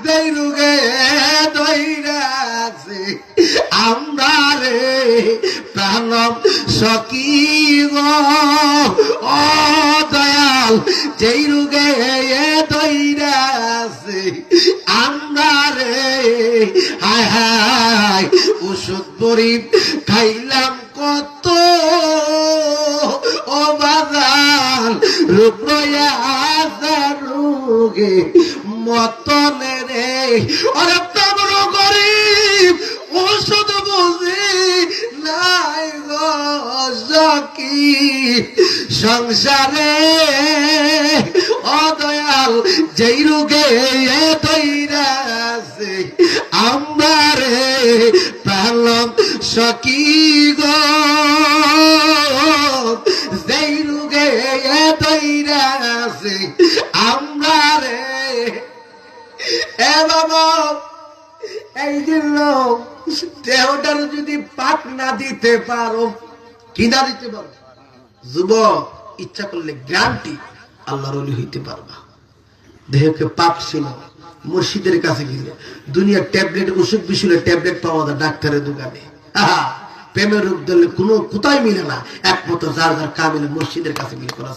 যেই রোগে ধইরাছে আমরা রে প্রাণম সখী গো ও দয়াল যেই রোগে ধইরাছে আমরা রে হায় হায় ওষুধ বড়ি খাইলাম কত ও বাজান রূপ রোগে মতনে রে ওরে তবর গরিব ওষুধ বুঝি নাই গো সখী সংসারে ও দয়াল যেই রোগে ধইরাছে আমরা রে প্রাণম সখী গো যেই রোগে ধইরাছে আমরা রে এ বাবা এই জন্য দেহটার যদি পাক না দিতে পারো কি না দিতে পারো যুবক ইচ্ছা করলে গ্যারান্টি আল্লাহর ওলি হইতে পারবা দেহকে পাপ ছিল মুর্শিদের কাছে গেলে দুনিয়ার ট্যাবলেট অসুখ বিসুলের ট্যাবলেট পাওয়া যায় ডাক্তারের দোকানে প্রেমের রোগ ধরলে কোনো কোথায় মিলে না একমাত্র যার যার কামিলে মুর্শিদের কাছে গিয়ে করা